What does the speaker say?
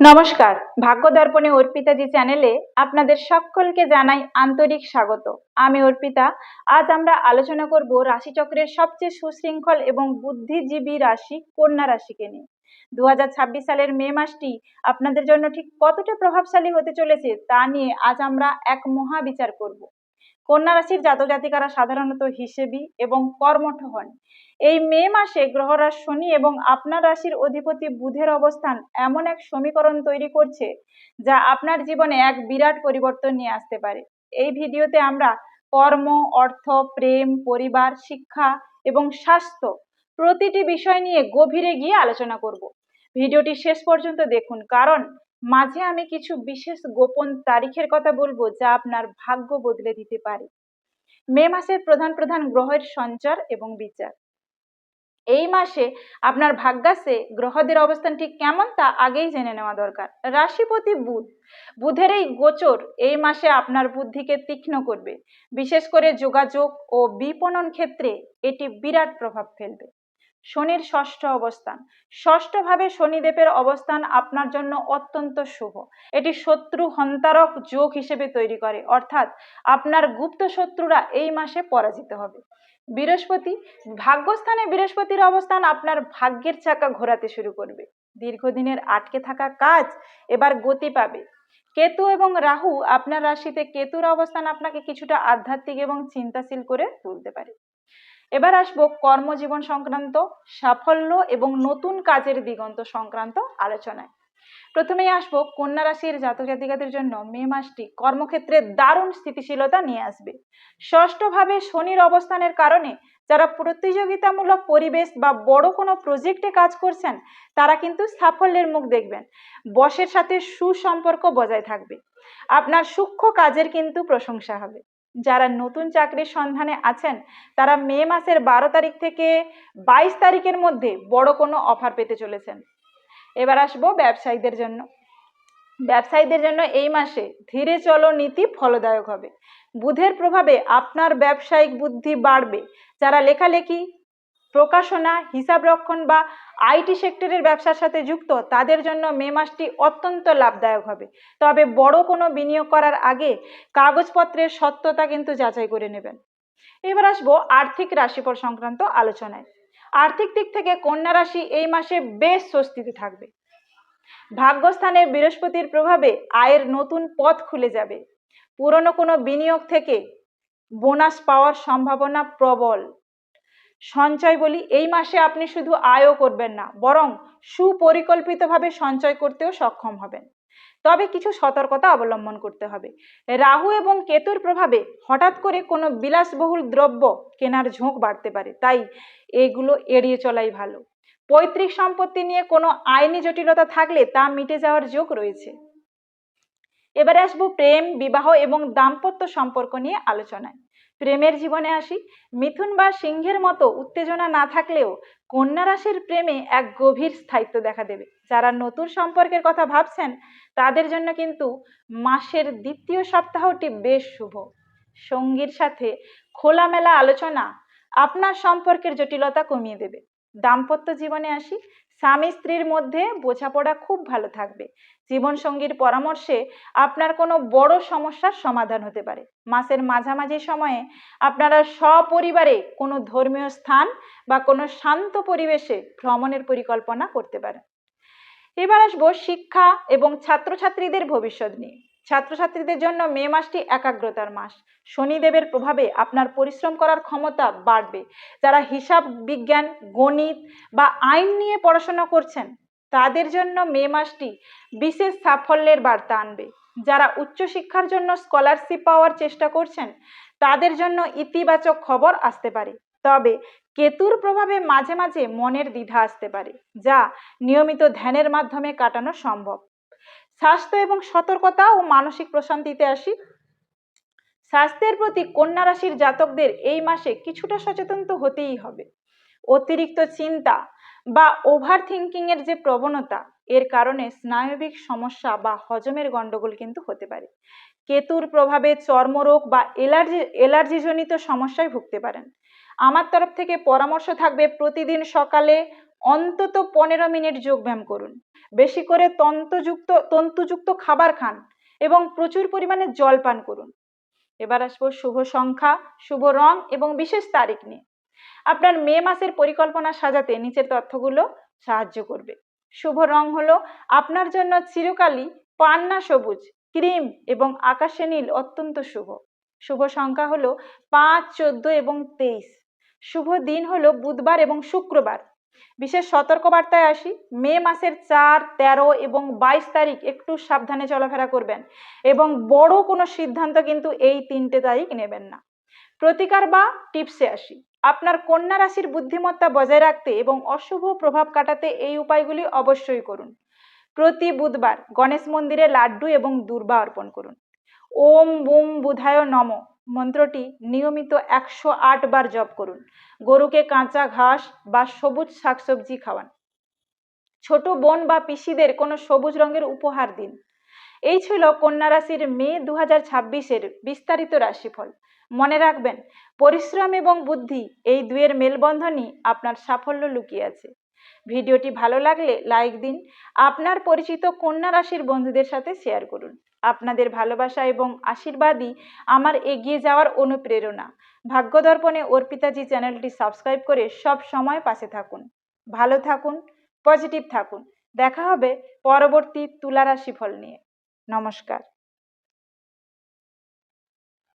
নমস্কার, ভাগ্য দর্পণে অর্পিতাজি চ্যানেলে আপনাদের সকলকে জানাই আন্তরিক স্বাগত। আমি অর্পিতা। আজ আমরা আলোচনা করব রাশিচক্রের সবচেয়ে সুশৃঙ্খল এবং বুদ্ধিজীবী রাশি কন্যা রাশিকে নিয়ে। 2026 সালের মে মাসটি আপনাদের জন্য ঠিক কতটা প্রভাবশালী হতে চলেছে তা নিয়ে আজ আমরা এক মহা বিচার করব। কন্যা রাশির জাতক জাতিকারা সাধারণত হিসেবি এবং কর্মঠ হন। এই মে মাসে গ্রহরাজ শনি এবং আপনার রাশির অধিপতি বুধের অবস্থান এমন এক সমীকরণ তৈরি করছে যা আপনার জীবনে এক বিরাট পরিবর্তন নিয়ে আসতে পারে। এই ভিডিওতে আমরা কর্ম, অর্থ, প্রেম, পরিবার, শিক্ষা এবং স্বাস্থ্য প্রতিটি বিষয় নিয়ে গভীরে গিয়ে আলোচনা করব। ভিডিওটি শেষ পর্যন্ত দেখুন, কারণ মাঝে আমি কিছু বিশেষ গোপন তারিখের কথা বলবো যা আপনার ভাগ্য বদলে দিতে পারে। মে মাসের প্রধান প্রধান গ্রহের সঞ্চার এবং বিচার। এই মাসে আপনার ভাগ্যাসে গ্রহদের অবস্থান ঠিক কেমন তা আগেই জেনে নেওয়া দরকার। রাশিপতি বুধের এই গোচর এই মাসে আপনার বুদ্ধিকে তীক্ষ্ণ করবে। বিশেষ করে যোগাযোগ ও বিপণন ক্ষেত্রে এটি বিরাট প্রভাব ফেলবে। শনির ষষ্ঠ অবস্থান। ষষ্ঠভাবে শনিদেবের অবস্থান আপনার জন্য অত্যন্ত শুভ। এটি শত্রু হন্তারক যোগ হিসেবে তৈরি করে, অর্থাৎ আপনার গুপ্ত শত্রুরা এই মাসে পরাজিত হবে। বৃহস্পতি, ভাগ্যস্থানে বৃহস্পতির অবস্থান আপনার ভাগ্যের চাকা ঘোরাতে শুরু করবে। দীর্ঘদিনের আটকে থাকা কাজ এবার গতি পাবে। কেতু এবং রাহু, আপনার রাশিতে কেতুর অবস্থান আপনাকে কিছুটা আধ্যাত্মিক এবং চিন্তাশীল করে তুলতে পারে। এবার আসবো কর্মজীবন সংক্রান্ত সাফল্য এবং নতুন কাজের দিগন্ত সংক্রান্ত আলোচনায়। প্রথমেই আসবো কন্যা রাশির জাতক জাতিকাদের জন্য মে মাসটি কর্মক্ষেত্রে দারুণ স্থিতিশীলতা নিয়ে আসবে। ষষ্ঠভাবে শনির অবস্থানের কারণে যারা প্রতিযোগিতামূলক পরিবেশ বা বড় কোনো প্রজেক্টে কাজ করছেন তারা কিন্তু সাফল্যের মুখ দেখবেন। বসের সাথে সুসম্পর্ক বজায় থাকবে। আপনার সূক্ষ্ম কাজের কিন্তু প্রশংসা হবে। যারা নতুন চাকরির সন্ধানে আছেন তারা মে মাসের 12 তারিখ থেকে 22 তারিখের মধ্যে বড় কোনো অফার পেতে চলেছেন। এবার আসবো ব্যবসায়ীদের জন্য। ব্যবসায়ীদের জন্য এই মাসে ধীরে চলো নীতি ফলদায়ক হবে। বুধের প্রভাবে আপনার ব্যবসায়িক বুদ্ধি বাড়বে। যারা লেখালেখি, প্রকাশনা, হিসাব রক্ষণ বা আইটি সেক্টরের ব্যবসার সাথে যুক্ত তাদের জন্য মে মাসটি অত্যন্ত লাভদায়ক হবে। তবে বড় কোনো বিনিয়োগ করার আগে কাগজপত্রের সত্যতা কিন্তু যাচাই করে নেবেন। এবার আসবো আর্থিক রাশিফল সংক্রান্ত আলোচনায়। আর্থিক দিক থেকে কন্যা রাশি এই মাসে বেশ স্বস্তিতে থাকবে। ভাগ্যস্থানে বৃহস্পতির প্রভাবে আয়ের নতুন পথ খুলে যাবে। পুরনো কোনো বিনিয়োগ থেকে বোনাস পাওয়ার সম্ভাবনা প্রবল। সঞ্চয় বলি, এই মাসে আপনি শুধু আয়ও করবেন না, বরং সুপরিকল্পিতভাবে সঞ্চয় করতেও সক্ষম হবেন। তবে কিছু সতর্কতা অবলম্বন করতে হবে। রাহু এবং কেতুর প্রভাবে হঠাৎ করে কোনো বিলাসবহুল দ্রব্য কেনার ঝোঁক বাড়তে পারে, তাই এগুলো এড়িয়ে চলাই ভালো। পৈতৃক সম্পত্তি নিয়ে কোনো আইনি জটিলতা থাকলে তা মিটে যাওয়ার যোগ রয়েছে। এবারে আসবো প্রেম, বিবাহ এবং দাম্পত্য সম্পর্ক নিয়ে আলোচনায়। প্রেমের জীবনে আসি। মিথুন বা সিংহের মতো উত্তেজনা না থাকলেও কন্যা রাশির প্রেমে এক গভীর স্থায়িত্ব দেখা দেবে। যারা নতুন সম্পর্কের কথা ভাবছেন তাদের জন্য কিন্তু মাসের দ্বিতীয় সপ্তাহটি বেশ শুভ। সঙ্গীর সাথে খোলামেলা আলোচনা আপনার সম্পর্কের জটিলতা কমিয়ে দেবে। দাম্পত্য জীবনে আসি। স্বামী স্ত্রীর মধ্যে বোঝাপড়া খুব ভালো থাকবে। জীবনসঙ্গীর পরামর্শে আপনার কোনো বড় সমস্যার সমাধান হতে পারে। মাসের মাঝামাঝি সময়ে আপনারা সপরিবারে কোনো ধর্মীয় স্থান বা কোনো শান্ত পরিবেশে ভ্রমণের পরিকল্পনা করতে পারেন। এবার আসবো শিক্ষা এবং ছাত্রছাত্রীদের ভবিষ্যৎ নিয়ে। ছাত্রছাত্রীদের জন্য মে মাসটি একাগ্রতার মাস। শনিদেবের প্রভাবে আপনার পরিশ্রম করার ক্ষমতা বাড়বে। যারা হিসাব বিজ্ঞান, গণিত বা আইন নিয়ে পড়াশোনা করছেন তাদের জন্য মে মাসটি বিশেষ সাফল্যের বার্তা আনবে। যারা উচ্চশিক্ষার জন্য স্কলারশিপ পাওয়ার চেষ্টা করছেন তাদের জন্য ইতিবাচক খবর আসতে পারে। তবে কেতুর প্রভাবে মাঝে মাঝে মনের দ্বিধা আসতে পারে, যা নিয়মিত ধ্যানের মাধ্যমে কাটানো সম্ভব। স্বাস্থ্য এবং সতর্কতা ও মানসিক প্রশান্তিতে আসি। স্বাস্থ্যের প্রতি কন্যা রাশির জাতকদের এই মাসে কিছুটা সচেতন তো হতেই হবে। অতিরিক্ত চিন্তা বা ওভার থিঙ্কিং এর যে প্রবণতা, এর কারণে স্নায়বিক সমস্যা বা হজমের গন্ডগোল কিন্তু হতে পারে। কেতুর প্রভাবে চর্মরোগ বা এলার্জিজনিত সমস্যায় ভুগতে পারেন। আমার তরফ থেকে পরামর্শ থাকবে প্রতিদিন সকালে অন্তত 15 মিনিট যোগব্যায়াম করুন। বেশি করে তন্তুযুক্ত খাবার খান এবং প্রচুর পরিমাণে জল পান করুন। এবার আসবো শুভ সংখ্যা, শুভ রং এবং বিশেষ তারিখ নিয়ে। আপনার মে মাসের পরিকল্পনা সাজাতে নিচের তথ্যগুলো সাহায্য করবে। শুভ রং হলো আপনার জন্য চিরকালই পান্না সবুজ, ক্রিম এবং আকাশে নীল অত্যন্ত শুভ। শুভ সংখ্যা হলো 5, 14 এবং 23। শুভ দিন হলো বুধবার এবং শুক্রবার। বিশেষ সতর্কবার্তায় আসি, মে মাসের 4, 13 এবং 22 তারিখ একটু সাবধানে চলাফেরা করবেন এবং বড় কোনো সিদ্ধান্ত কিন্তু এই 3টে তারিখ নেবেন না। প্রতিকার বা টিপসে আসি, আপনার কন্যা রাশির বুদ্ধিমত্তা বজায় রাখতে এবং অশুভ প্রভাব কাটাতে এই উপায়গুলি অবশ্যই করুন। প্রতি বুধবার গণেশ মন্দিরে লাড্ডু এবং দূর্বা অর্পণ করুন। ওম বুম বুধায় নম মন্ত্রটি নিয়মিত 108 বার জপ করুন। গরুকে কাঁচা ঘাস বা সবুজ শাকসবজি খাওয়ান। ছোট বোন বা পিসিদের কোনো সবুজ রঙের উপহার দিন। এই ছিল কন্যা রাশির মে 2026-এর বিস্তারিত রাশিফল। মনে রাখবেন, পরিশ্রম এবং বুদ্ধি এই দুয়ের মেলবন্ধনই আপনার সাফল্য লুকিয়ে আছে। ভিডিওটি ভালো লাগলে লাইক দিন, আপনার পরিচিত কন্যা রাশির বন্ধুদের সাথে শেয়ার করুন। আপনাদের ভালোবাসা এবং আশীর্বাদই আমার এগিয়ে যাওয়ার অনুপ্রেরণা। ভাগ্য দর্পণে অর্পিতাজি চ্যানেলটি সাবস্ক্রাইব করে সব সময় পাশে থাকুন। ভালো থাকুন, পজিটিভ থাকুন। দেখা হবে পরবর্তী তুলা রাশিফল নিয়ে। নমস্কার।